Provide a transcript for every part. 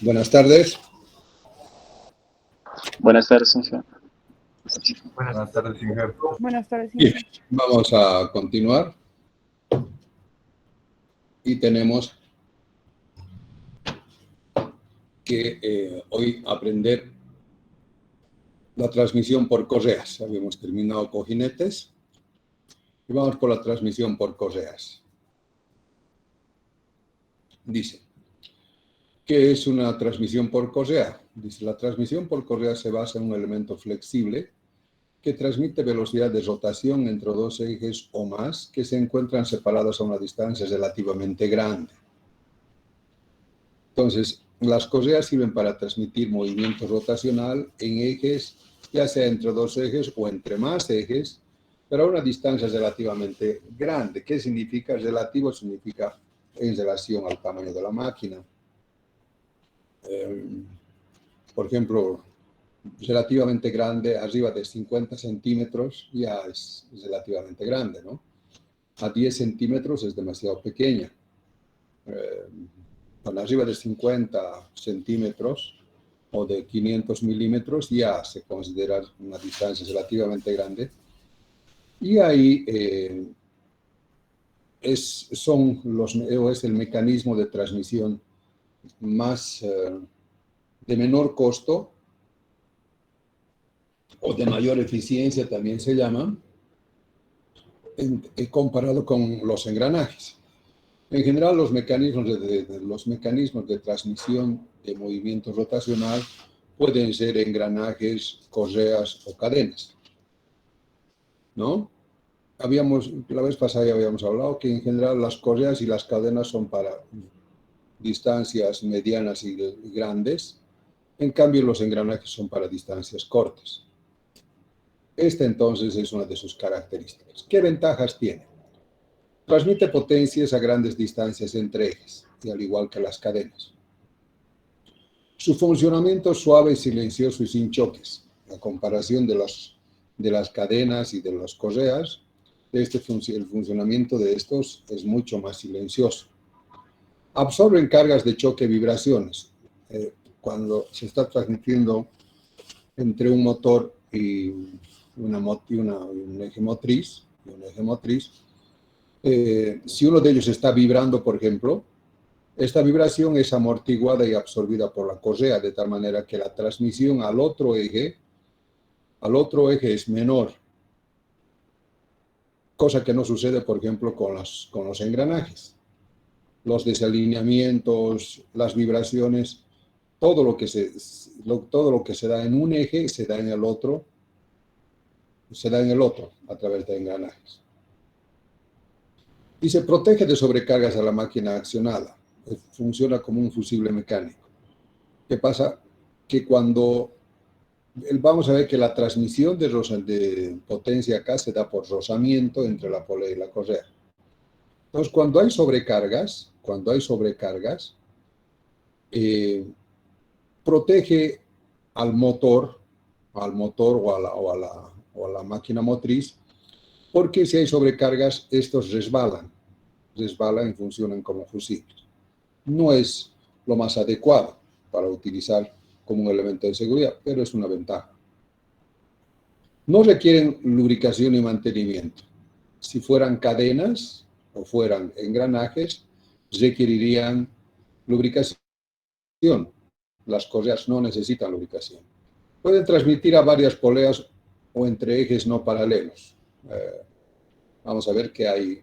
Buenas tardes. Buenas tardes, señor. Buenas tardes, señor. Buenas tardes, Bien, señor. vamos a continuar. Y tenemos que hoy aprender la transmisión por correas. Habíamos terminado con jinetes y vamos por la transmisión por correas. Dice, ¿qué es una transmisión por correa? Dice, la transmisión por correa se basa en un elemento flexible que transmite velocidad de rotación entre dos ejes o más que se encuentran separados a una distancia relativamente grande. Entonces, las correas sirven para transmitir movimiento rotacional en ejes, ya sea entre dos ejes o entre más ejes, pero a una distancia relativamente grande. ¿Qué significa? Relativo significa en relación al tamaño de la máquina. Por ejemplo, relativamente grande, arriba de 50 centímetros ya es relativamente grande, ¿no? A 10 centímetros es demasiado pequeña. Bueno, arriba de 50 centímetros o de 500 milímetros ya se considera una distancia relativamente grande. Y ahí es el mecanismo de transmisión más de menor costo o de mayor eficiencia también se llama, comparado con los engranajes. En general, los mecanismos de transmisión de movimiento rotacional pueden ser engranajes, correas o cadenas, ¿no? La vez pasada ya habíamos hablado que en general las correas y las cadenas son para distancias medianas y grandes, en cambio los engranajes son para distancias cortas. Esta entonces es una de sus características. ¿Qué ventajas tiene? Transmite potencias a grandes distancias entre ejes, y al igual que las cadenas. Su funcionamiento es suave, silencioso y sin choques. A comparación de las cadenas y de las correas, el funcionamiento de estos es mucho más silencioso. Absorben cargas de choque y vibraciones. Cuando se está transmitiendo entre un motor y un eje motriz, si uno de ellos está vibrando, por ejemplo, esta vibración es amortiguada y absorbida por la correa, de tal manera que la transmisión al otro eje es menor, cosa que no sucede, por ejemplo, con los engranajes. Los desalineamientos, las vibraciones, todo lo que se da en un eje se da en el otro a través de engranajes. Y se protege de sobrecargas a la máquina accionada. Funciona como un fusible mecánico. ¿Qué pasa? Que vamos a ver que la transmisión de potencia acá se da por rozamiento entre la polea y la correa. Entonces, cuando hay sobrecargas, protege al motor o a la máquina motriz, porque si hay sobrecargas, estos resbalan y funcionan como fusibles. No es lo más adecuado para utilizar como un elemento de seguridad, pero es una ventaja. No requieren lubricación y mantenimiento. Si fueran cadenas o fueran engranajes, requerirían lubricación. Las correas no necesitan lubricación. Pueden transmitir a varias poleas o entre ejes no paralelos. Vamos a ver que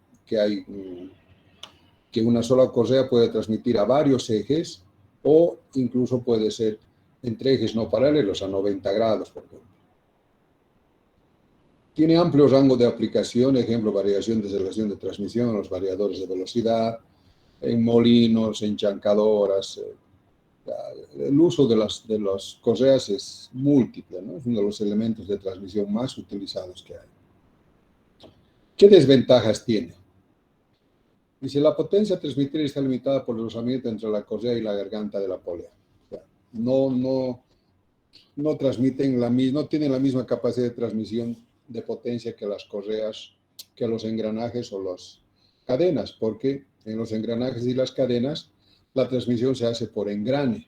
una sola correa puede transmitir a varios ejes o incluso puede ser entre ejes no paralelos a 90 grados, por ejemplo. Tiene amplio rango de aplicación, ejemplo, variación de relación de transmisión en los variadores de velocidad, en molinos, en chancadoras. El uso de las correas es múltiple, ¿no? Es uno de los elementos de transmisión más utilizados que hay. ¿Qué desventajas tiene? Dice, la potencia a transmitir está limitada por el rozamiento entre la correa y la garganta de la polea. O sea, no tienen la misma capacidad de transmisión de potencia que las correas, que los engranajes o las cadenas, porque en los engranajes y las cadenas la transmisión se hace por engrane.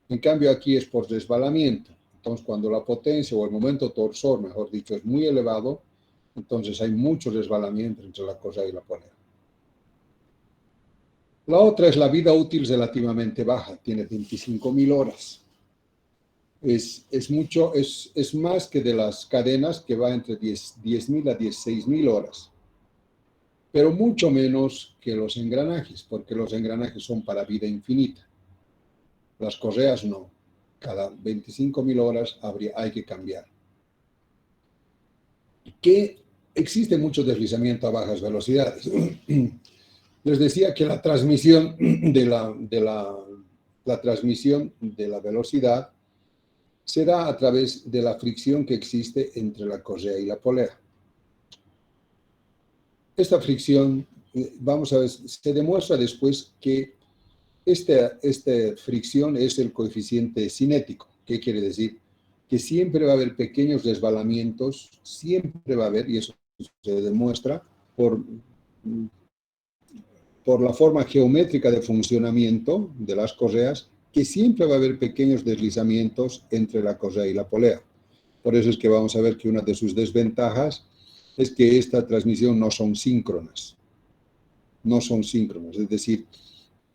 En cambio, aquí es por resbalamiento. Entonces, cuando la potencia o el momento torsor, mejor dicho, es muy elevado, entonces hay mucho resbalamiento entre la correa y la polea. La otra es la vida útil relativamente baja, tiene 25.000 horas. Es más que de las cadenas, que va entre 10.000 a 16.000 horas, pero mucho menos que los engranajes, porque los engranajes son para vida infinita. Las correas no. Cada 25.000 horas hay que cambiar. Que existe mucho deslizamiento a bajas velocidades. Les decía que la transmisión la transmisión de la velocidad se da a través de la fricción que existe entre la correa y la polea. Esta fricción, vamos a ver, se demuestra después que esta fricción es el coeficiente cinético. ¿Qué quiere decir? Que siempre va a haber pequeños resbalamientos, siempre va a haber, y eso se demuestra por la forma geométrica de funcionamiento de las correas, que siempre va a haber pequeños deslizamientos entre la correa y la polea. Por eso es que vamos a ver que una de sus desventajas es que esta transmisión no son síncronas. No son síncronas, es decir,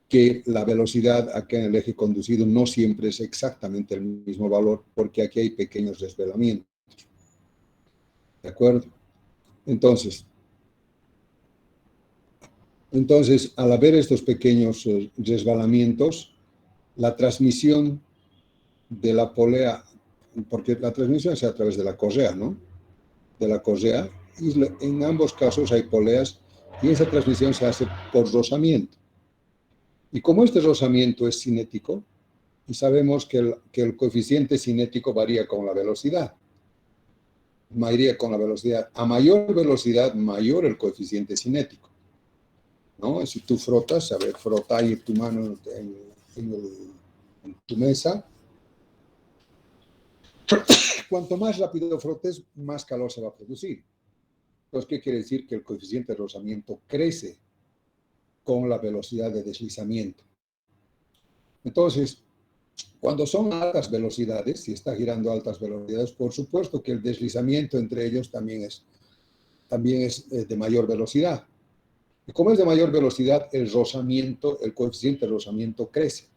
que la velocidad acá en el eje conducido no siempre es exactamente el mismo valor, porque aquí hay pequeños desvelamientos. ¿De acuerdo? Entonces, al haber estos pequeños resbalamientos, la transmisión de la polea, porque la transmisión es a través de la correa, ¿no? De la correa, y en ambos casos hay poleas, y esa transmisión se hace por rozamiento. Y como este rozamiento es cinético, y sabemos que el coeficiente cinético varía con la velocidad. Varía con la velocidad. A mayor velocidad, mayor el coeficiente cinético, ¿no? Si tú frotas, a ver, frota ahí tu mano en tu mesa. Cuanto más rápido frotes, más calor se va a producir. Entonces, ¿qué quiere decir? Que el coeficiente de rozamiento crece con la velocidad de deslizamiento. Entonces, cuando son altas velocidades, si está girando a altas velocidades, por supuesto que el deslizamiento entre ellos también es de mayor velocidad. Y como es de mayor velocidad, el coeficiente de rozamiento crece.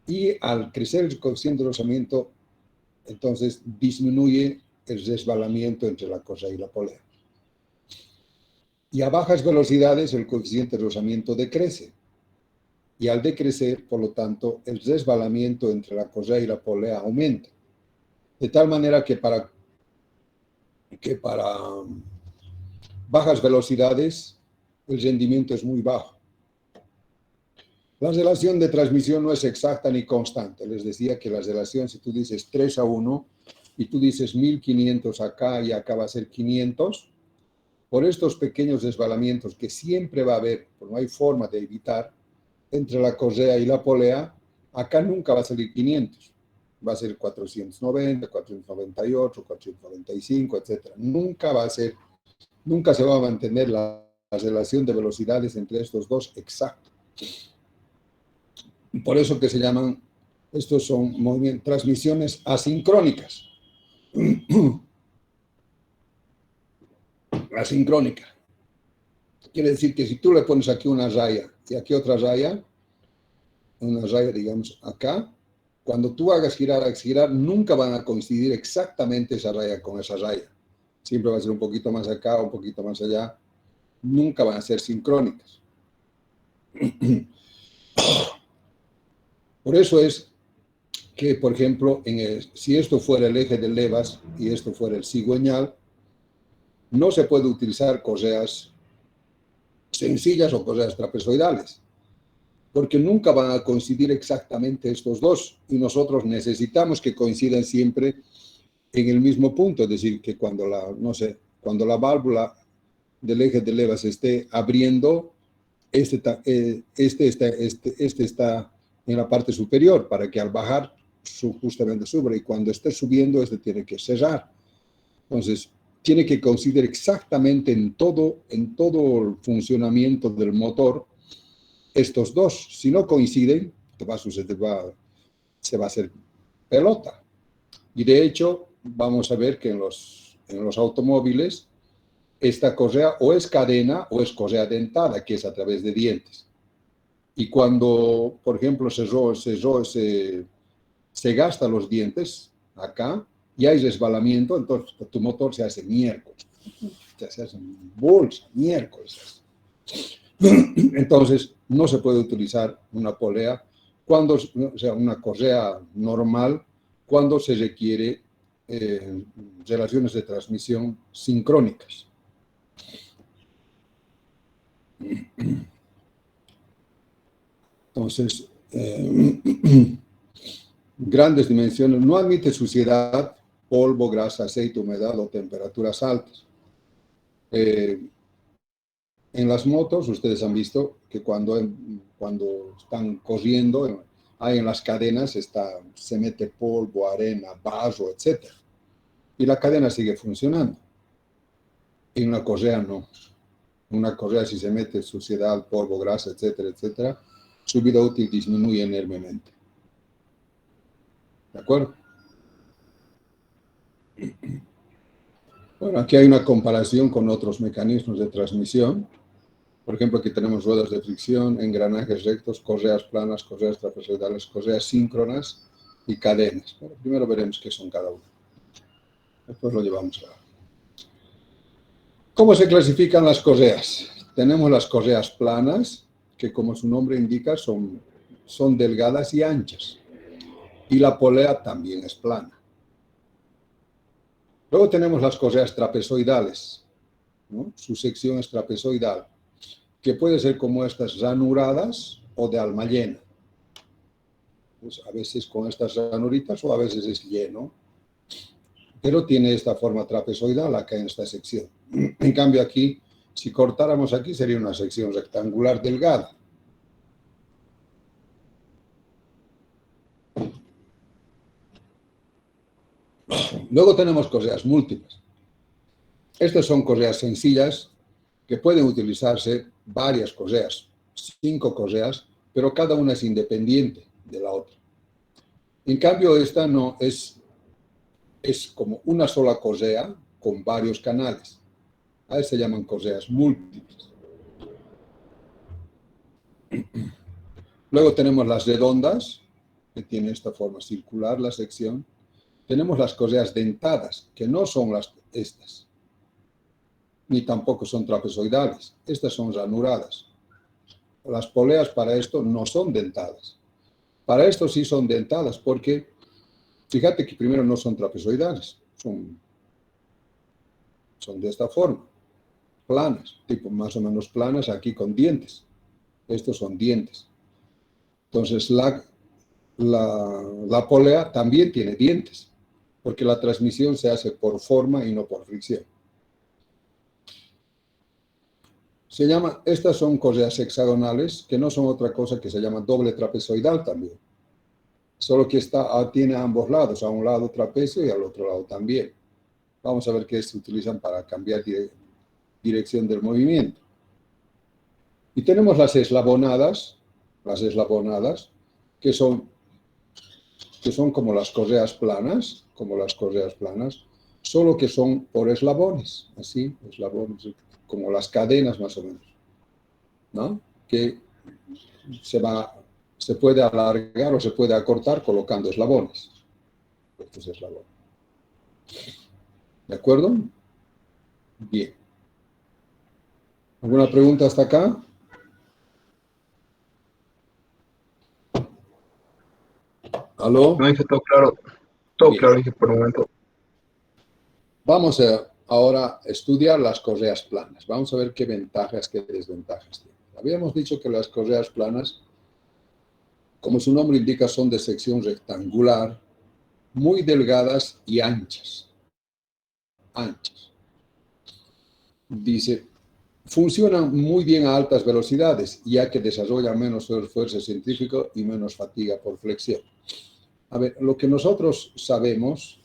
Y al crecer el coeficiente de rozamiento, entonces disminuye el resbalamiento entre la correa y la polea. Y a bajas velocidades, el coeficiente de rozamiento decrece. Y al decrecer, por lo tanto, el resbalamiento entre la correa y la polea aumenta. De tal manera que para bajas velocidades, el rendimiento es muy bajo. La relación de transmisión no es exacta ni constante. Les decía que la relación, si tú dices 3:1 y tú dices 1500 acá y acá va a ser 500, por estos pequeños resbalamientos que siempre va a haber, pues no hay forma de evitar, entre la correa y la polea, acá nunca va a salir 500. Va a ser 490, 498, 495, etc. Nunca se va a mantener la relación de velocidades entre estos dos exacta. Por eso que se llaman, estos son transmisiones asincrónicas. Asincrónica. Quiere decir que si tú le pones aquí una raya y aquí otra raya, una raya, digamos, acá, cuando tú hagas girar, nunca van a coincidir exactamente esa raya con esa raya. Siempre va a ser un poquito más acá, un poquito más allá. Nunca van a ser sincrónicas. Por eso es que, por ejemplo, si esto fuera el eje de levas y esto fuera el cigüeñal, no se puede utilizar correas sencillas o correas trapezoidales, porque nunca van a coincidir exactamente estos dos, y nosotros necesitamos que coincidan siempre en el mismo punto, es decir, que cuando la válvula del eje de levas esté abriendo, este está en la parte superior, para que al bajar justamente suba, y cuando esté subiendo, este tiene que cerrar. Entonces, tiene que coincidir exactamente en todo el funcionamiento del motor estos dos. Si no coinciden, se va a hacer pelota. Y de hecho, vamos a ver que en los automóviles, esta correa o es cadena o es correa dentada, que es a través de dientes. Y cuando, por ejemplo, se gasta los dientes acá y hay resbalamiento, entonces tu motor se hace miércoles, se hace bolsa, miércoles. Entonces, no se puede utilizar una polea, o sea, una correa normal, cuando se requiere relaciones de transmisión sincrónicas. Entonces, grandes dimensiones, no admite suciedad, polvo, grasa, aceite, humedad o temperaturas altas. En las motos, ustedes han visto que cuando están corriendo, ahí en las cadenas se mete polvo, arena, barro, etc. Y la cadena sigue funcionando. En una correa no. En una correa, si se mete suciedad, polvo, grasa, etcétera, etcétera, su vida útil disminuye enormemente. ¿De acuerdo? Bueno, aquí hay una comparación con otros mecanismos de transmisión. Por ejemplo, aquí tenemos ruedas de fricción, engranajes rectos, correas planas, correas trapezoidales, correas síncronas y cadenas. Bueno, primero veremos qué son cada una. Después lo llevamos a... ¿Cómo se clasifican las correas? Tenemos las correas planas, que como su nombre indica son delgadas y anchas. Y la polea también es plana. Luego tenemos las correas trapezoidales, ¿no? Su sección es trapezoidal, que puede ser como estas ranuradas o de alma llena. Pues a veces con estas ranuritas o a veces es lleno, pero tiene esta forma trapezoidal acá en esta sección. En cambio aquí, si cortáramos aquí, sería una sección rectangular delgada. Luego tenemos correas múltiples. Estas son correas sencillas que pueden utilizarse varias correas, 5 correas, pero cada una es independiente de la otra. En cambio, esta no es como una sola correa con varios canales. A eso se llaman correas múltiples. Luego tenemos las redondas, que tienen esta forma circular la sección. Tenemos las correas dentadas, que no son estas, ni tampoco son trapezoidales. Estas son ranuradas. Las poleas para esto no son dentadas. Para esto sí son dentadas, porque fíjate que primero no son trapezoidales, son de esta forma, planas, tipo más o menos planas aquí con dientes. Estos son dientes. Entonces la polea también tiene dientes, porque la transmisión se hace por forma y no por fricción. Estas son correas hexagonales, que no son otra cosa que se llama doble trapezoidal también. Solo que tiene a ambos lados, a un lado trapecio y al otro lado también. Vamos a ver qué se utilizan para cambiar dirección del movimiento. Y tenemos las eslabonadas, que son como las correas planas, solo que son por eslabones, así, eslabones, como las cadenas más o menos, ¿no? Que se puede alargar o se puede acortar colocando eslabones. Estos eslabones. ¿De acuerdo? Bien. ¿Alguna pregunta hasta acá? ¿Aló? No, dije todo Bien. claro, dije por el momento. Vamos ahora a estudiar las correas planas. Vamos a ver qué ventajas, qué desventajas tienen. Habíamos dicho que las correas planas, como su nombre indica, son de sección rectangular, muy delgadas y anchas. Dice, funcionan muy bien a altas velocidades, ya que desarrollan menos esfuerzo centrífugo y menos fatiga por flexión. A ver, lo que nosotros sabemos...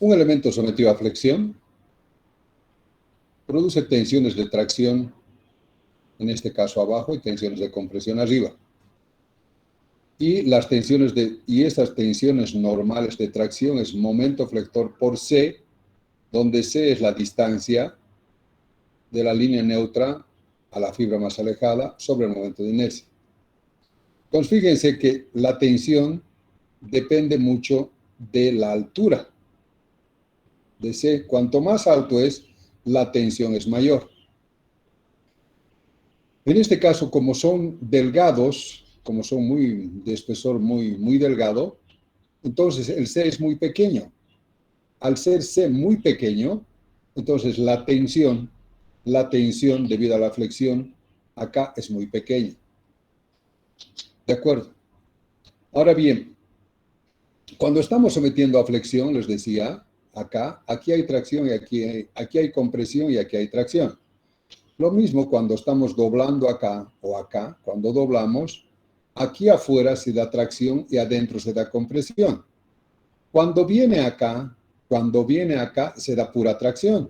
Un elemento sometido a flexión produce tensiones de tracción, en este caso abajo, y tensiones de compresión arriba. Y estas tensiones normales de tracción es momento flector por C, donde C es la distancia de la línea neutra a la fibra más alejada sobre el momento de inercia. Entonces, fíjense que la tensión depende mucho de la altura de C. Cuanto más alto es, la tensión es mayor. En este caso, como son delgados, como son de espesor muy delgado, entonces el C es muy pequeño. Al ser C muy pequeño, entonces la tensión debido a la flexión acá es muy pequeña. ¿De acuerdo? Ahora bien, cuando estamos sometiendo a flexión, les decía, aquí hay tracción y aquí hay compresión y aquí hay tracción. Lo mismo cuando estamos doblando acá o acá, cuando doblamos, aquí afuera se da tracción y adentro se da compresión. Cuando viene acá, se da pura tracción.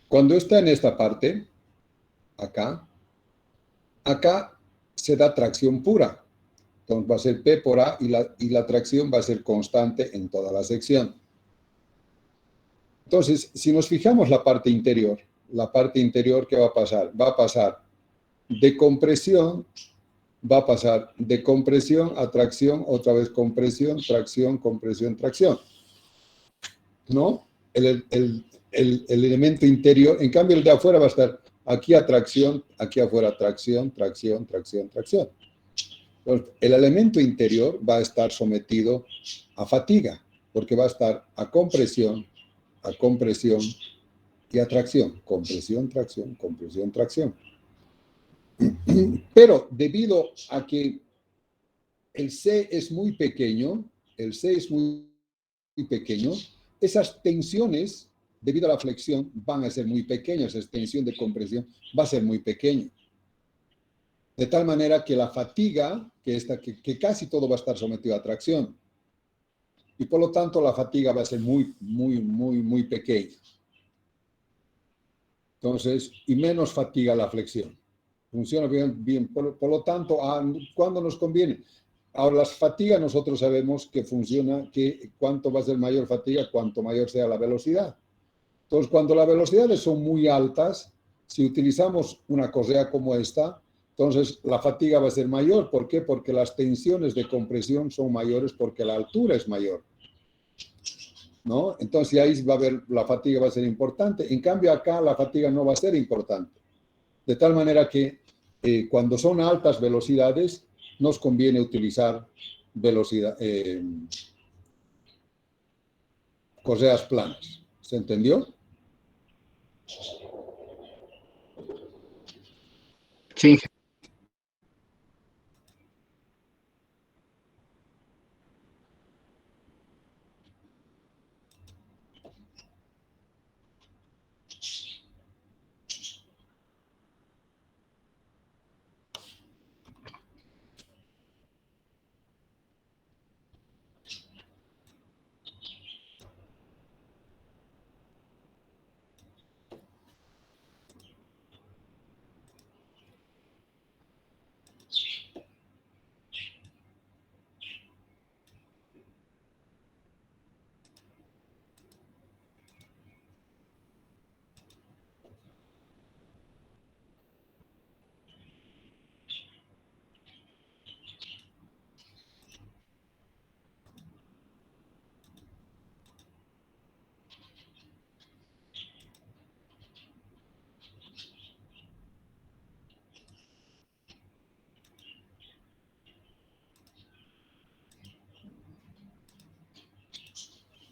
Cuando está en esta parte, acá se da tracción pura. Entonces va a ser P por A y la tracción va a ser constante en toda la sección. Entonces, si nos fijamos la parte interior, ¿qué va a pasar? Va a pasar de compresión a tracción, otra vez compresión, tracción, compresión, tracción. ¿No? El elemento interior, en cambio el de afuera va a estar aquí a tracción, aquí afuera tracción, tracción, tracción, tracción. Entonces, el elemento interior va a estar sometido a fatiga, porque va a estar a compresión y a tracción. Compresión, tracción, compresión, tracción. Pero debido a que el C es muy pequeño, esas tensiones, debido a la flexión, van a ser muy pequeñas, esa tensión de compresión va a ser muy pequeña. De tal manera que la fatiga, que casi todo va a estar sometido a tracción, y por lo tanto la fatiga va a ser muy pequeña. Entonces, y menos fatiga la flexión. Funciona bien. Por lo tanto, ¿cuándo nos conviene? Ahora, las fatigas nosotros sabemos que funciona, que cuanto va a ser mayor fatiga, cuanto mayor sea la velocidad. Entonces, cuando las velocidades son muy altas, si utilizamos una correa como esta, entonces la fatiga va a ser mayor. ¿Por qué? Porque las tensiones de compresión son mayores porque la altura es mayor. ¿No? Entonces ahí la fatiga va a ser importante. En cambio, acá la fatiga no va a ser importante. De tal manera que cuando son altas velocidades, nos conviene utilizar correas planas. ¿Se entendió? Sí,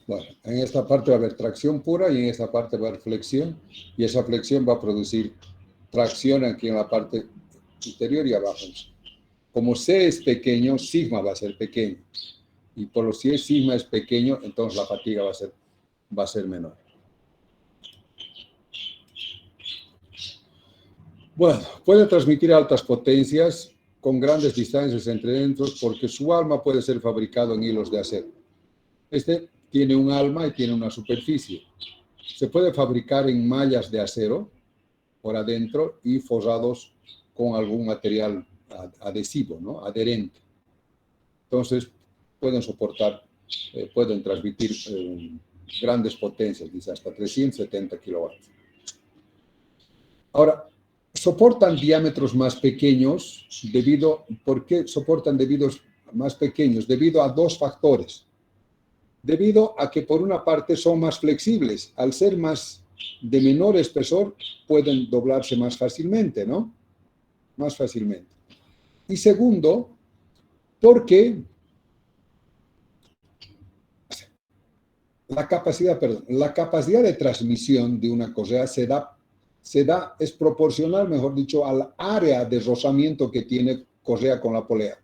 Bueno, en esta parte va a haber tracción pura y en esta parte va a haber flexión. Y esa flexión va a producir tracción aquí en la parte interior y abajo. Como C es pequeño, sigma va a ser pequeño. Y por lo si sigma es pequeño, entonces la fatiga va a ser menor. Bueno, puede transmitir altas potencias con grandes distancias entre dentros porque su alma puede ser fabricado en hilos de acero. Este tiene un alma y tiene una superficie. Se puede fabricar en mallas de acero por adentro y forrados con algún material adhesivo, ¿no? Adherente. Entonces, pueden soportar, pueden transmitir grandes potencias, dice hasta 370 kilovatios. Ahora, soportan diámetros más pequeños ¿por qué soportan diámetros más pequeños? Debido a dos factores. Debido a que por una parte son más flexibles, al ser más de menor espesor pueden doblarse más fácilmente, ¿no? Más fácilmente. Y segundo, porque la capacidad de transmisión de una correa es proporcional, mejor dicho, al área de rozamiento que tiene correa con la polea.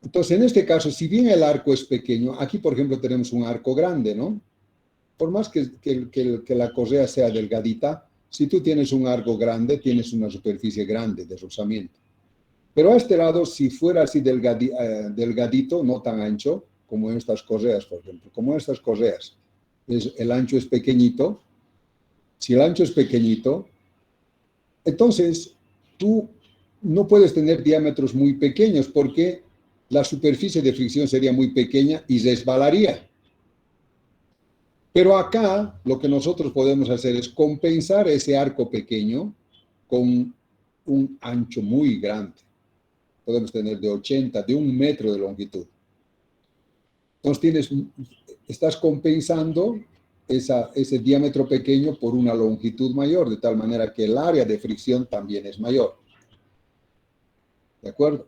Entonces, en este caso, si bien el arco es pequeño, aquí, por ejemplo, tenemos un arco grande, ¿no? Por más que la correa sea delgadita, si tú tienes un arco grande, tienes una superficie grande de rozamiento. Pero a este lado, si fuera así delgadito, no tan ancho, como en estas correas, por ejemplo, como estas correas, el ancho es pequeñito. Si el ancho es pequeñito, entonces tú no puedes tener diámetros muy pequeños porque la superficie de fricción sería muy pequeña y resbalaría. Pero acá lo que nosotros podemos hacer es compensar ese arco pequeño con un ancho muy grande. Podemos tener de 1 metro de longitud. Entonces estás compensando ese diámetro pequeño por una longitud mayor, de tal manera que el área de fricción también es mayor. ¿De acuerdo?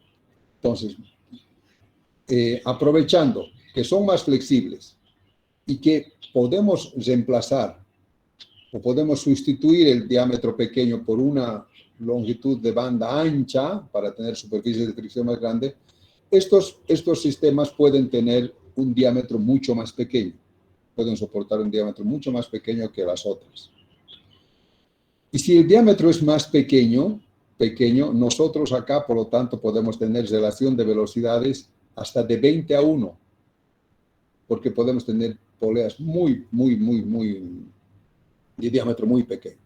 Entonces, aprovechando que son más flexibles y que podemos reemplazar o podemos sustituir el diámetro pequeño por una longitud de banda ancha para tener superficies de fricción más grande, estos sistemas pueden tener un diámetro mucho más pequeño. Pueden soportar un diámetro mucho más pequeño que las otras. Y si el diámetro es más pequeño, nosotros acá, por lo tanto, podemos tener relación de velocidades hasta de 20:1, porque podemos tener poleas de diámetro muy pequeño.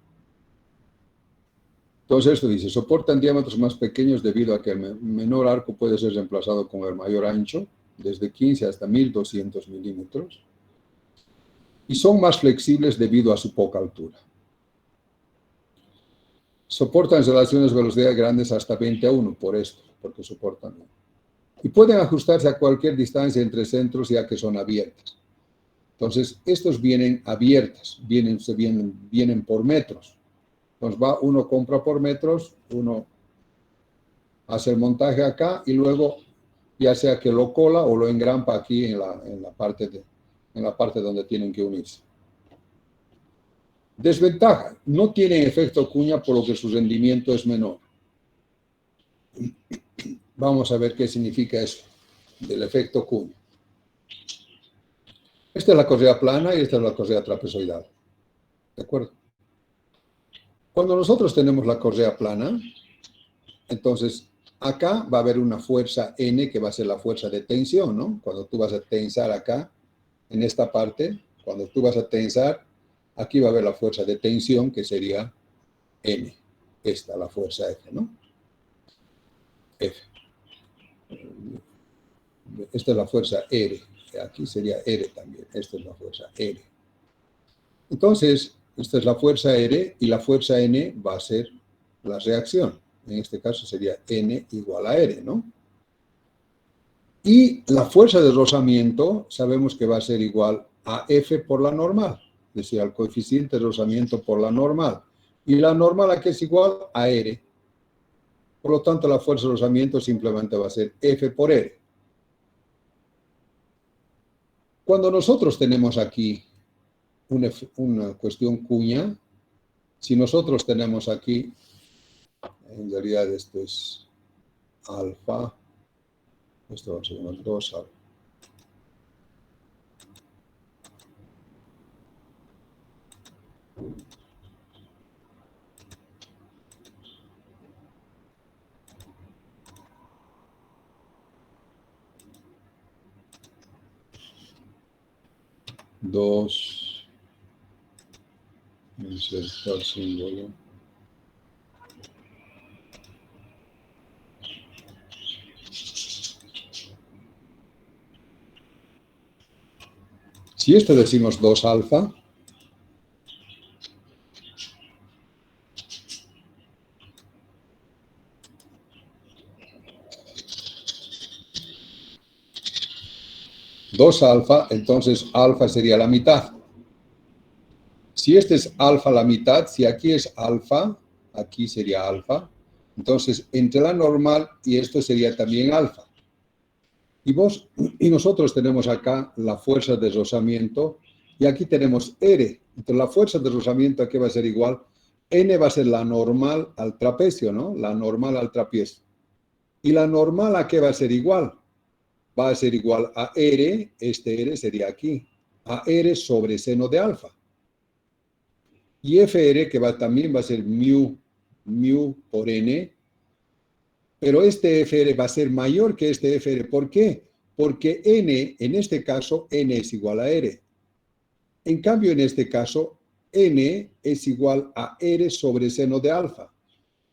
Entonces esto dice, soportan diámetros más pequeños debido a que el menor arco puede ser reemplazado con el mayor ancho, desde 15 hasta 1200 milímetros, y son más flexibles debido a su poca altura. Soportan relaciones de velocidad grandes hasta 20:1, por esto, porque soportan. Y pueden ajustarse a cualquier distancia entre centros ya que son abiertas. Entonces, estos vienen abiertas, vienen por metros. Entonces, uno compra por metros, uno hace el montaje acá y luego, ya sea que lo cola o lo engrampa aquí en la parte donde tienen que unirse. Desventaja, no tienen efecto cuña por lo que su rendimiento es menor. Vamos a ver qué significa eso del efecto cuña. Esta es la correa plana y esta es la correa trapezoidal. ¿De acuerdo? Cuando nosotros tenemos la correa plana, entonces acá va a haber una fuerza N que va a ser la fuerza de tensión, ¿no? Cuando tú vas a tensar acá, en esta parte, cuando tú vas a tensar, aquí va a haber la fuerza de tensión que sería N. Esta, la fuerza F, ¿no? F. Esta es la fuerza R. Aquí sería R también. Esta es la fuerza R. Entonces, esta es la fuerza R y la fuerza N va a ser la reacción. En este caso sería N igual a R, ¿no? Y la fuerza de rozamiento sabemos que va a ser igual a F por la normal, es decir, al coeficiente de rozamiento por la normal. Y la normal aquí es igual a R. Por lo tanto, la fuerza de rozamiento simplemente va a ser F por R. Cuando nosotros tenemos aquí una cuestión cuña, si nosotros tenemos aquí, en realidad esto es alfa, esto va a ser unos 2 alfa. Dos, insertar símbolo. Si esto decimos 2 alfa, entonces alfa sería la mitad. Si este es alfa la mitad, si aquí es alfa, aquí sería alfa, entonces entre la normal y esto sería también alfa. Y nosotros tenemos acá la fuerza de rozamiento y aquí tenemos R. Entonces la fuerza de rozamiento aquí va a ser igual. N va a ser la normal al trapecio, ¿no? La normal al trapecio. ¿Y la normal a qué va a ser igual? Va a ser igual a R, este R sería aquí, a R sobre seno de alfa. Y FR, que también va a ser mu por N, pero este FR va a ser mayor que este FR. ¿Por qué? Porque N, en este caso, N es igual a R. En cambio, en este caso, N es igual a R sobre seno de alfa.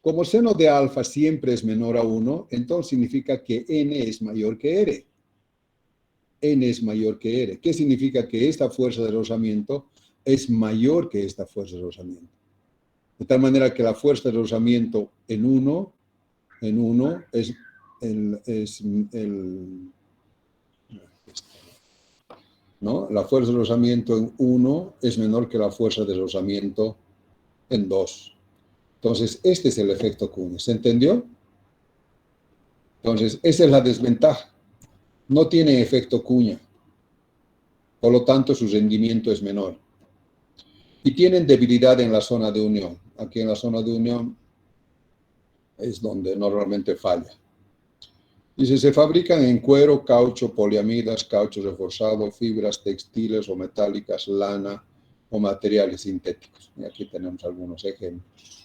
Como seno de alfa siempre es menor a 1, entonces significa que N es mayor que R. N es mayor que R. ¿Qué significa? Que esta fuerza de rozamiento es mayor que esta fuerza de rozamiento. De tal manera que la fuerza de rozamiento en 1 es ¿no? La fuerza de rozamiento en 1 es menor que la fuerza de rozamiento en 2. Entonces, este es el efecto Cuña. ¿Se entendió? Entonces, esa es la desventaja. No tiene efecto Cuña. Por lo tanto, su rendimiento es menor. Y tienen debilidad en la zona de unión. Aquí en la zona de unión es donde normalmente falla. Dice, se fabrican en cuero, caucho, poliamidas, caucho reforzado, fibras textiles o metálicas, lana o materiales sintéticos. Y aquí tenemos algunos ejemplos.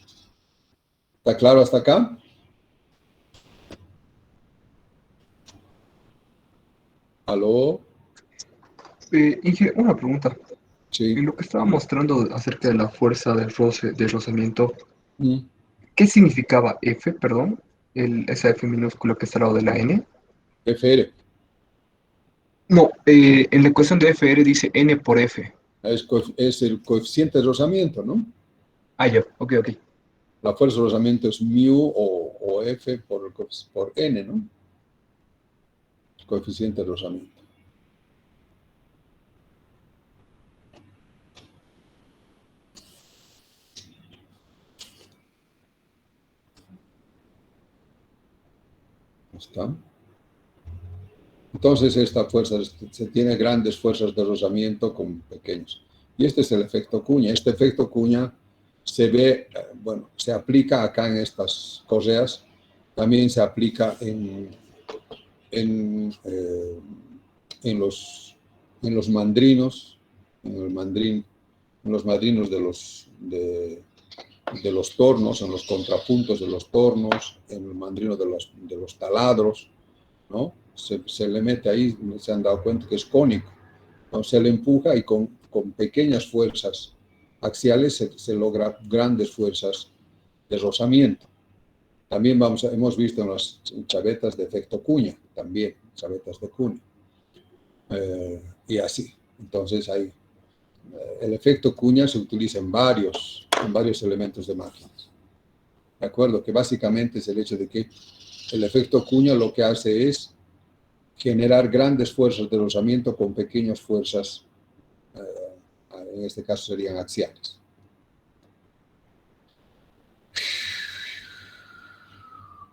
¿Está claro hasta acá? ¿Aló? Inge, una pregunta. Sí. En lo que estaba mostrando acerca de la fuerza del rozamiento, Mm. ¿qué significaba F, perdón? Esa F minúscula que está al lado de la N. FR. No, en la ecuación de FR dice N por F. Es el coeficiente de rozamiento, ¿no? Ah, ya, ok. La fuerza de rozamiento es mu o F por N, ¿no? Coeficiente de rozamiento. ¿Está? Entonces, esta fuerza, se tiene grandes fuerzas de rozamiento con pequeños. Y este es el efecto Cuña. Este efecto Cuña se ve, bueno, se aplica acá en estas correas, también se aplica en los mandrinos, en los madrinos de los tornos, en los contrapuntos de los tornos, en el mandrino de los taladros, ¿no? Se le mete ahí, se han dado cuenta que es cónico, ¿no? Se le empuja y con pequeñas fuerzas axiales se logra grandes fuerzas de rozamiento. También hemos visto en las chavetas de efecto Cuña, también chavetas de Cuña, y así. Entonces el efecto Cuña se utiliza en varios elementos de máquinas. ¿De acuerdo? Que básicamente es el hecho de que el efecto Cuña lo que hace es generar grandes fuerzas de rozamiento con pequeñas fuerzas, en este caso serían axiales.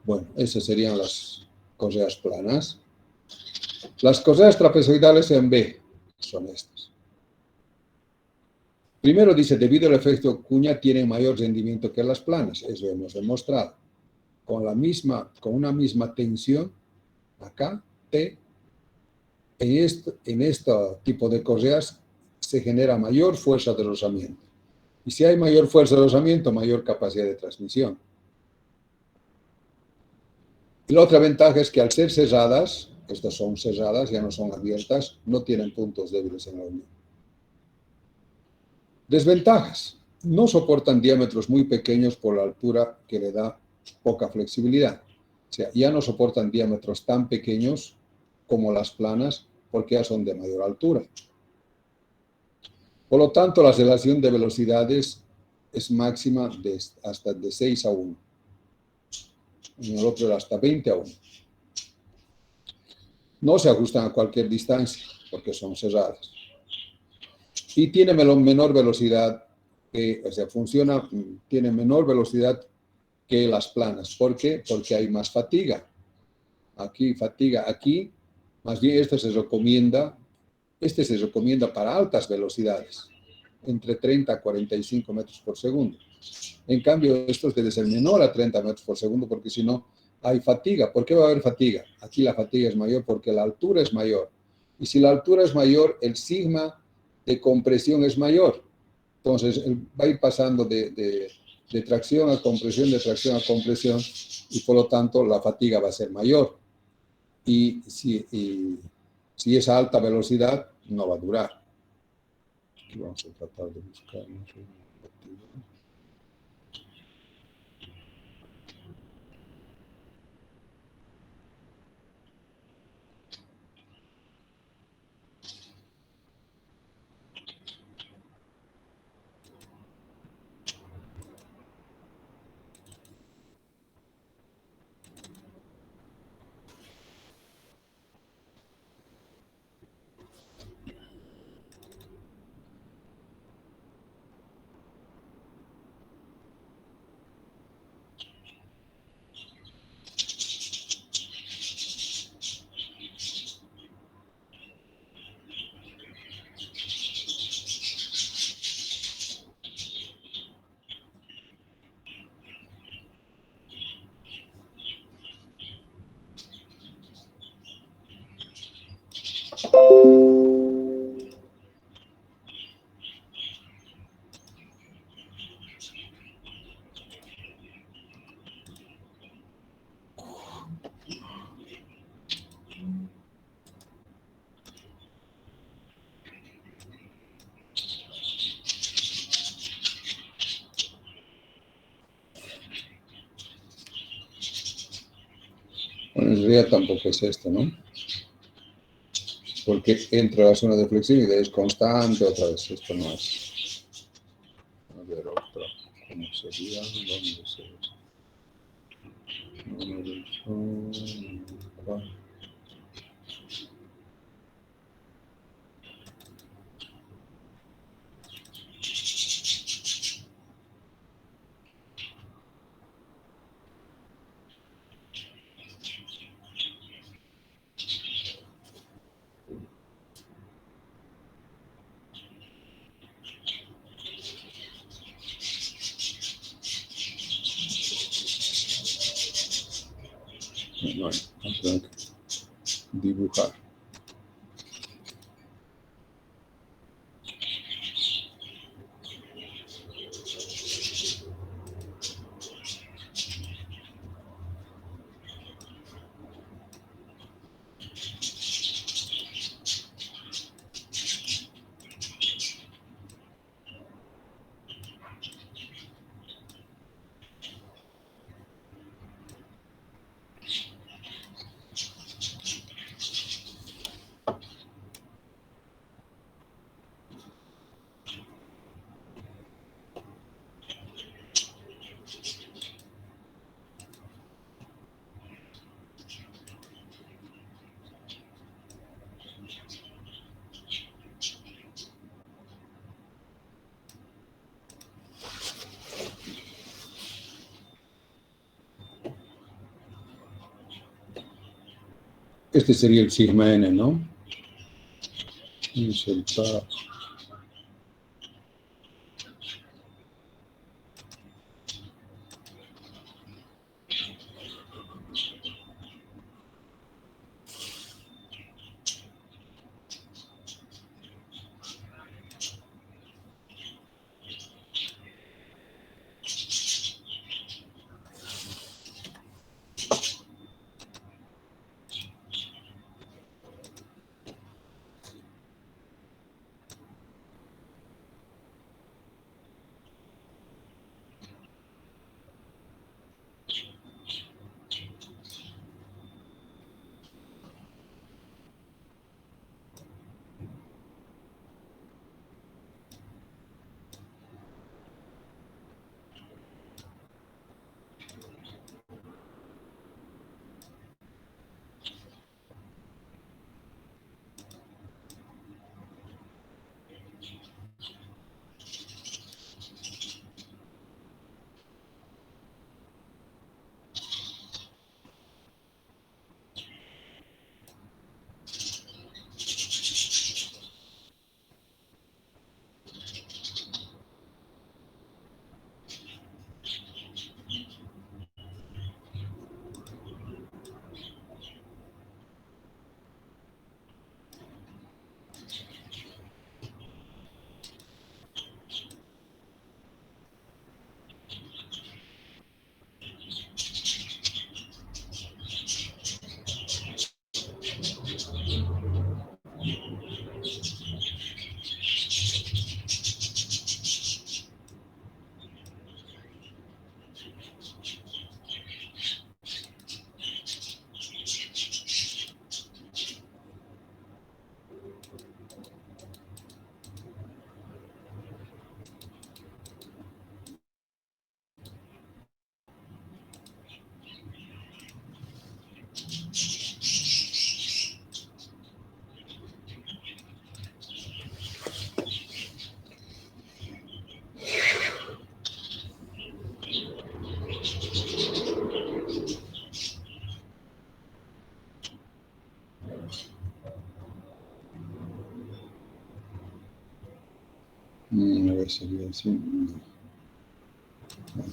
Bueno, esas serían las correas planas. Las correas trapezoidales en B. son estas. Primero dice, debido al efecto cuña, tienen mayor rendimiento que las planas. Eso hemos demostrado. Con una misma tensión, acá, T, en este tipo de correas se genera mayor fuerza de rozamiento. Y si hay mayor fuerza de rozamiento, mayor capacidad de transmisión. Y la otra ventaja es que al ser cerradas, estas son cerradas, ya no son abiertas, no tienen puntos débiles en la unión. Desventajas. No soportan diámetros muy pequeños por la altura que le da poca flexibilidad. O sea, ya no soportan diámetros tan pequeños como las planas porque ya son de mayor altura. Por lo tanto, la relación de velocidades es máxima hasta de 6 a 1. En el otro era hasta 20 a 1. No se ajustan a cualquier distancia porque son cerradas. Y tiene menor velocidad, tiene menor velocidad que las planas. ¿Por qué? Porque hay más fatiga. Aquí, más bien este se recomienda para altas velocidades, entre 30 a 45 metros por segundo. En cambio, estos debe ser menor a 30 metros por segundo, porque si no, hay fatiga. ¿Por qué va a haber fatiga? Aquí la fatiga es mayor porque la altura es mayor. Y si la altura es mayor, el sigma de compresión es mayor. Entonces, va a ir pasando de tracción a compresión, de tracción a compresión, y por lo tanto la fatiga va a ser mayor. Y si es a alta velocidad, no va a durar. Aquí vamos a tratar de buscar. Bueno, en realidad tampoco es esto, ¿no? Porque entra la zona de flexibilidad, es constante, otra vez, esto no es. A ver, otra, ¿cómo sería? ¿Dónde se ve? No, tengo que dibujar. Este sería el sigma n, ¿no? Insertar. A ver, sería así.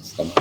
Está mal.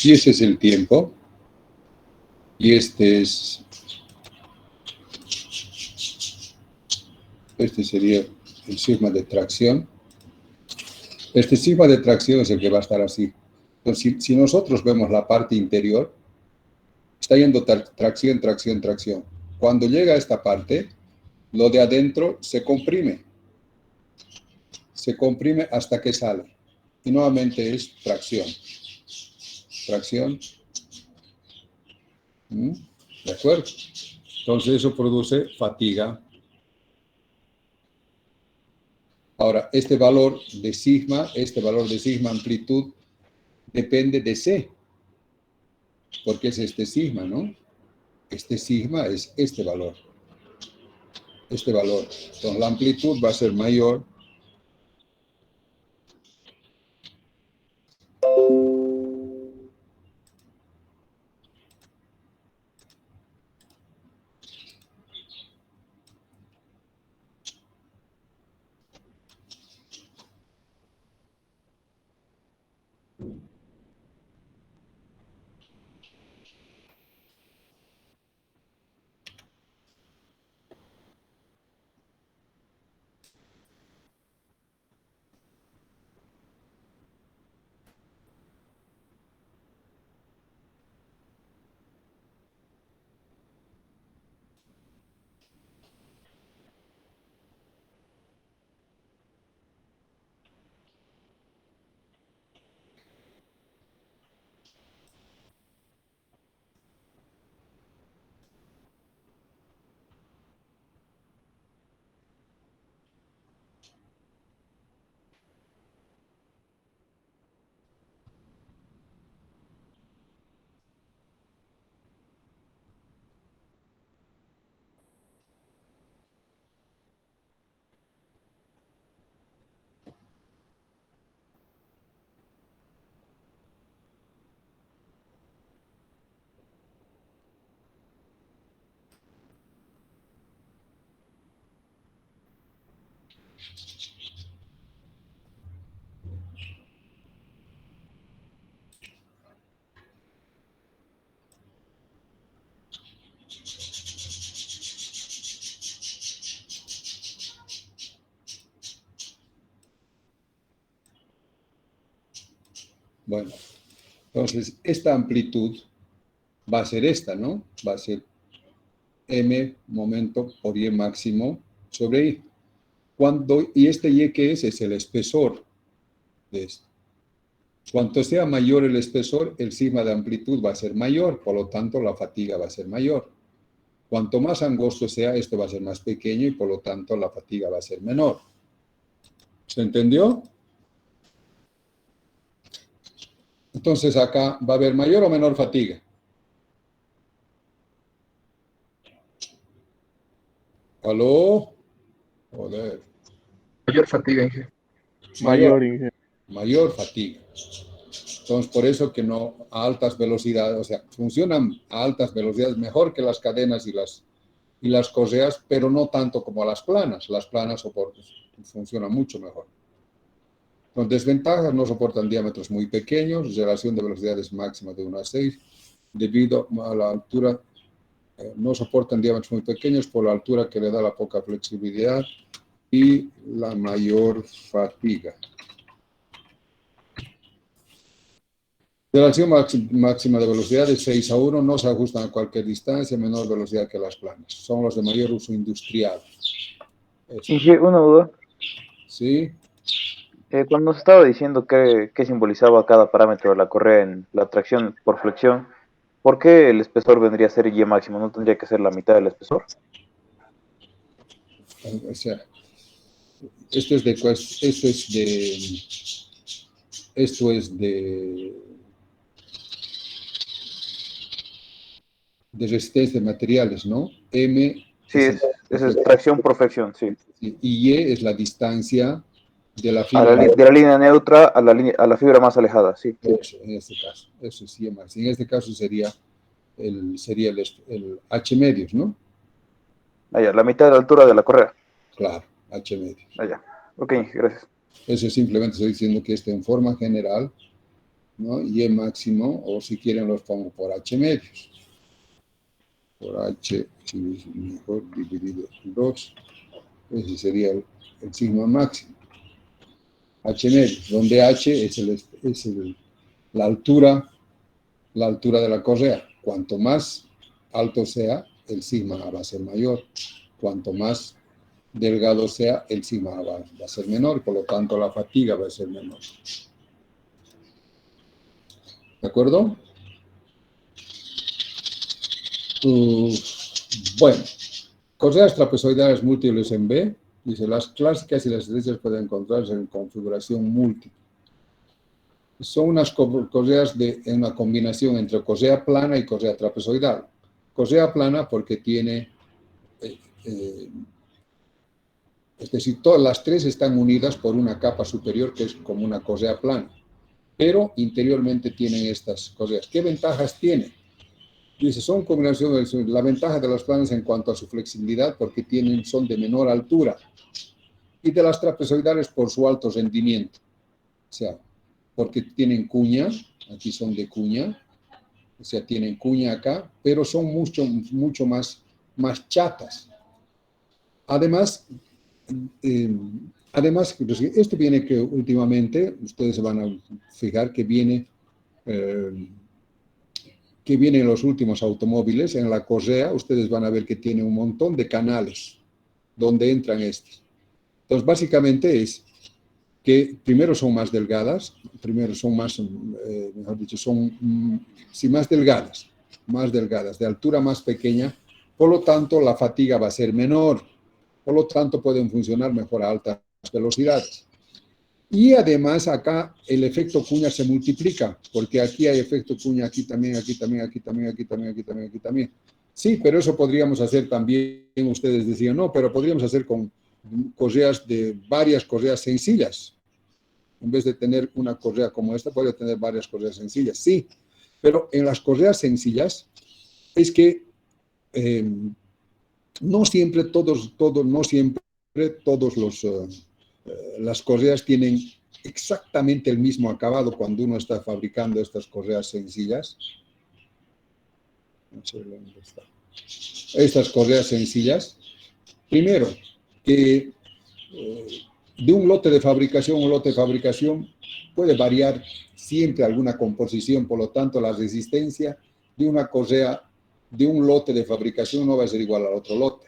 Si ese es el tiempo, y este sería el sigma de tracción. Este sigma de tracción es el que va a estar así. Entonces, si nosotros vemos la parte interior, está yendo tracción, tracción, tracción. Cuando llega a esta parte, lo de adentro se comprime hasta que sale. Y nuevamente es tracción. Tracción. ¿De acuerdo? Entonces eso produce fatiga. Ahora, este valor de sigma amplitud, depende de C. Porque es este sigma, ¿no? Este sigma es este valor. Este valor. Entonces la amplitud va a ser mayor. Bueno, entonces esta amplitud va a ser esta, ¿no? Va a ser m momento por y máximo sobre i. Y este y que es el espesor de esto. Cuanto sea mayor el espesor, el sigma de amplitud va a ser mayor, por lo tanto la fatiga va a ser mayor. Cuanto más angosto sea, esto va a ser más pequeño y por lo tanto la fatiga va a ser menor. ¿Se entendió? Entonces acá va a haber mayor o menor fatiga. ¿Aló? Joder. Mayor fatiga, Inge. Mayor, Inge. Mayor fatiga. Entonces, por eso que no a altas velocidades, o sea, funcionan a altas velocidades mejor que las cadenas y las correas, pero no tanto como las planas. Las planas funcionan mucho mejor. Con desventajas, no soportan diámetros muy pequeños, relación de velocidades máximas de 1 a 6, debido a la altura, no soportan diámetros muy pequeños por la altura que le da la poca flexibilidad y la mayor fatiga. Relación máxima de velocidad de 6 a 1 no se ajustan a cualquier distancia, menor velocidad que las planas. Son los de mayor uso industrial. Eso. Inge, una duda. ¿Sí? Cuando nos estaba diciendo qué simbolizaba cada parámetro de la correa en la tracción por flexión, ¿por qué el espesor vendría a ser Y máximo? ¿No tendría que ser la mitad del espesor? O sea, esto es de resistencia de materiales, ¿no? M Sí, es tracción por flexión, sí. y Y es la distancia de la De fibra. la línea neutra a la fibra más alejada, sí. Eso, en este caso. Eso sí, en este caso sería el H medios, ¿no? Allá, la mitad de la altura de la correa. Claro, H medios. Allá. Ok, gracias. Eso simplemente estoy diciendo que esto en forma general, ¿no? Y máximo, o si quieren los pongo por H medios. Por H, mejor dividido en 2. Ese sería el sigma máximo. H medios, donde H es la altura de la correa. Cuanto más alto sea, el sigma va a ser mayor. Cuanto más delgado sea, el sigma va a ser menor, y por lo tanto la fatiga va a ser menor. ¿De acuerdo? Bueno, correas trapezoidales múltiples en B. Dice, las clásicas y las estrechas pueden encontrarse en configuración múltiple. Son unas correas en una combinación entre correa plana y correa trapezoidal. Correa plana porque tiene, es decir, todas las tres están unidas por una capa superior que es como una correa plana, pero interiormente tienen estas correas. ¿Qué ventajas tienen? Dice, son combinaciones, la ventaja de las planas en cuanto a su flexibilidad porque son de menor altura, y de las trapezoidales por su alto rendimiento. O sea, porque tienen cuña, aquí son de cuña, o sea, tienen cuña acá, pero son mucho más chatas. Además, esto viene que últimamente, ustedes se van a fijar que viene en los últimos automóviles, en la correa, ustedes van a ver que tiene un montón de canales donde entran estos. Entonces, básicamente es que primero son más delgadas, mejor dicho, son más delgadas, de altura más pequeña, por lo tanto la fatiga va a ser menor, por lo tanto pueden funcionar mejor a altas velocidades. Y además acá el efecto cuña se multiplica, porque aquí hay efecto cuña, aquí también, aquí también, aquí también, aquí también, aquí también, aquí también. Sí, pero eso podríamos hacer también, ustedes decían, no, pero podríamos hacer con varias correas sencillas. En vez de tener una correa como esta, podría tener varias correas sencillas. Sí, pero en las correas sencillas es que no siempre todos los las correas tienen exactamente el mismo acabado cuando uno está fabricando estas correas sencillas. No sé dónde está. Estas correas sencillas, primero, que de un lote de fabricación a un lote de fabricación puede variar siempre alguna composición, por lo tanto la resistencia de una correa de un lote de fabricación no va a ser igual al otro lote.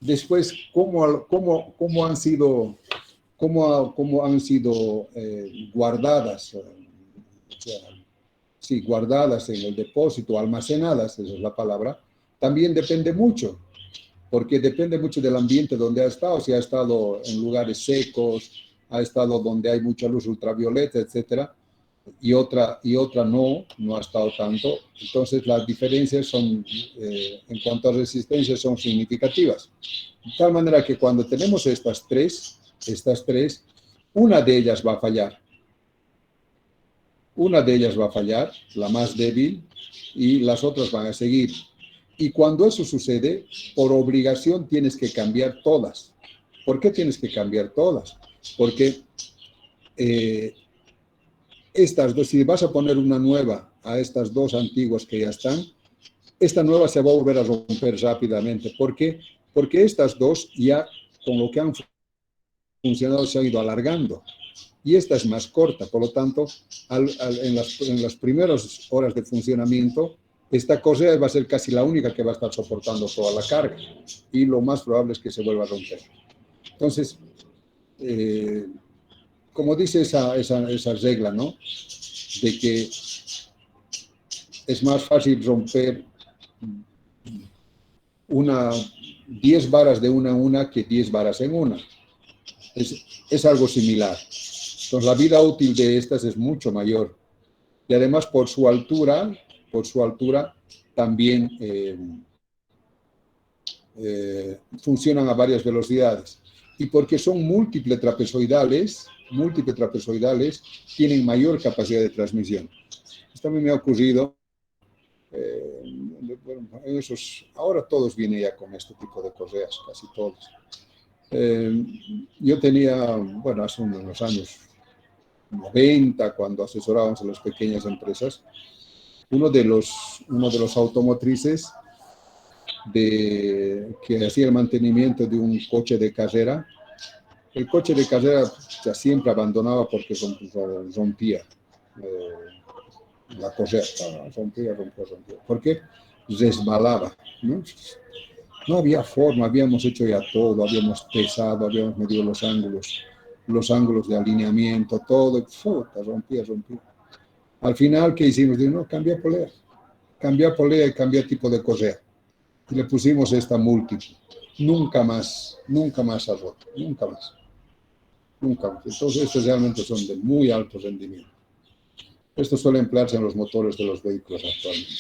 Después, ¿cómo han sido guardadas? O sea, sí, guardadas en el depósito, almacenadas, esa es la palabra, también depende mucho, porque depende mucho del ambiente donde ha estado, si ha estado en lugares secos, ha estado donde hay mucha luz ultravioleta, etcétera, y otra no ha estado tanto. Entonces las diferencias son, en cuanto a resistencia, son significativas. De tal manera que cuando tenemos estas tres, una de ellas va a fallar. Una de ellas va a fallar, la más débil, y las otras van a seguir. Y cuando eso sucede, por obligación tienes que cambiar todas. ¿Por qué tienes que cambiar todas? Porque estas dos, si vas a poner una nueva a estas dos antiguas que ya están, esta nueva se va a volver a romper rápidamente. ¿Por qué? Porque estas dos ya, con lo que han funcionado, se han ido alargando. Y esta es más corta, por lo tanto, en las primeras horas de funcionamiento, esta correa va a ser casi la única que va a estar soportando toda la carga, y lo más probable es que se vuelva a romper. Entonces, como dice esa regla, ¿no? De que es más fácil romper 10 varas de una en una que 10 varas en una. Es algo similar. Entonces, la vida útil de estas es mucho mayor. Y además, por su altura también funcionan a varias velocidades. Y porque son múltiples trapezoidales, tienen mayor capacidad de transmisión. Esto a mí me ha ocurrido. Ahora todos vienen ya con este tipo de correas, casi todos. Yo tenía, bueno, hace unos años 90, cuando asesorábamos a las pequeñas empresas, uno de los automotrices que hacía el mantenimiento de un coche de carrera. El coche de carrera ya siempre abandonaba porque rompía la correa, rompía. ¿Por qué? Resbalaba, ¿no? No había forma, habíamos hecho ya todo, habíamos pesado, habíamos medido los ángulos de alineamiento, todo, rompía. Al final, ¿qué hicimos? Digo, no, cambia polea y cambia tipo de correa. Y le pusimos esta múltiple. Nunca más ha roto, nunca más. Entonces, estos realmente son de muy alto rendimiento. Esto suele emplearse en los motores de los vehículos actualmente.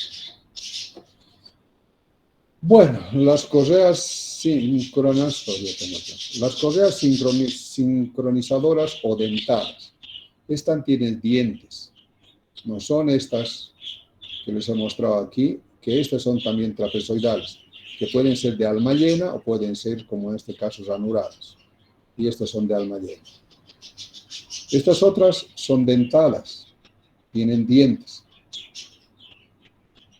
Bueno, las correas sincronizadoras o dentadas. Estas tienen dientes. No son estas que les he mostrado aquí, que estas son también trapezoidales, que pueden ser de alma llena o pueden ser, como en este caso, ranuradas. Y estas son de alma llena. Estas otras son dentadas, tienen dientes.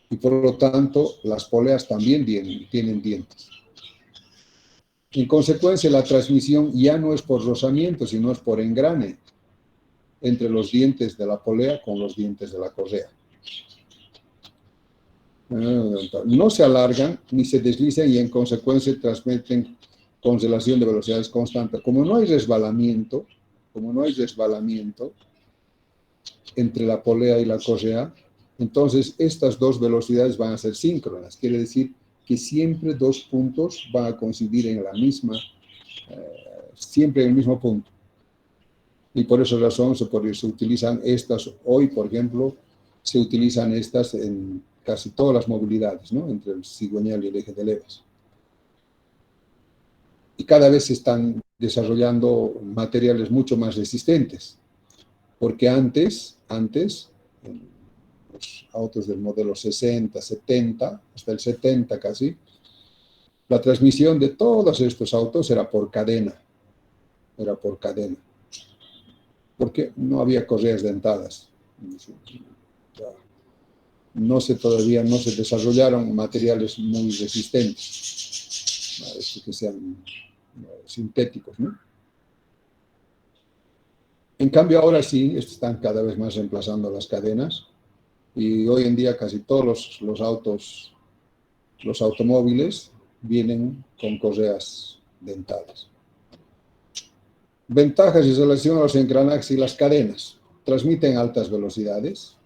Y por lo tanto, las poleas también tienen dientes. En consecuencia, la transmisión ya no es por rozamiento, sino es por engrane entre los dientes de la polea con los dientes de la correa. No se alargan ni se deslizan y en consecuencia transmiten con relación de velocidades constantes. Como no hay resbalamiento entre la polea y la correa, entonces estas dos velocidades van a ser síncronas. Quiere decir que siempre dos puntos van a coincidir en la misma, siempre en el mismo punto. Y por esa razón se utilizan estas, hoy por ejemplo, se utilizan estas en casi todas las movilidades, ¿no? Entre el cigüeñal y el eje de levas. Y cada vez se están desarrollando materiales mucho más resistentes, porque antes, en los autos del modelo 60, 70, hasta el 70 casi, la transmisión de todos estos autos era por cadena. era por cadena, porque no había correas dentadas. Todavía no se desarrollaron materiales muy resistentes, que sean sintéticos, ¿no? En cambio, ahora sí están cada vez más reemplazando las cadenas y hoy en día casi todos los automóviles vienen con correas dentadas. Ventajas en relación a los engranajes y las cadenas. Transmiten altas velocidades,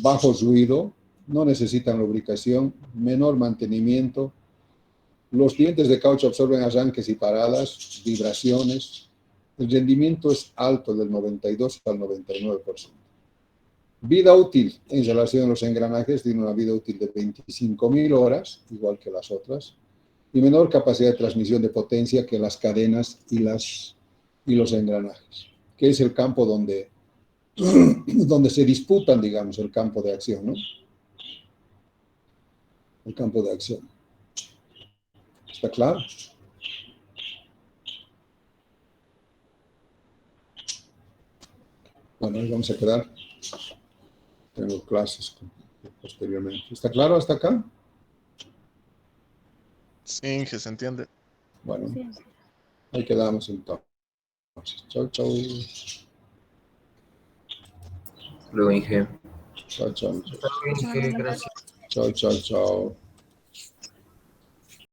bajo ruido, no necesitan lubricación, menor mantenimiento. Los dientes de caucho absorben arranques y paradas, vibraciones. El rendimiento es alto, del 92 al 99%. Vida útil en relación a los engranajes, tiene una vida útil de 25.000 horas, igual que las otras, y menor capacidad de transmisión de potencia que las cadenas y los engranajes, que es el campo donde se disputan, digamos, el campo de acción, ¿no? El campo de acción. ¿Está claro? Bueno, ahí vamos a quedar. Tengo clases posteriormente. ¿Está claro hasta acá? Sí, que se entiende. Bueno, ahí quedamos entonces. Chau, chau. Luego, Inge. Chau, chau. Hasta luego, Inge, gracias. Chau, chau, chau.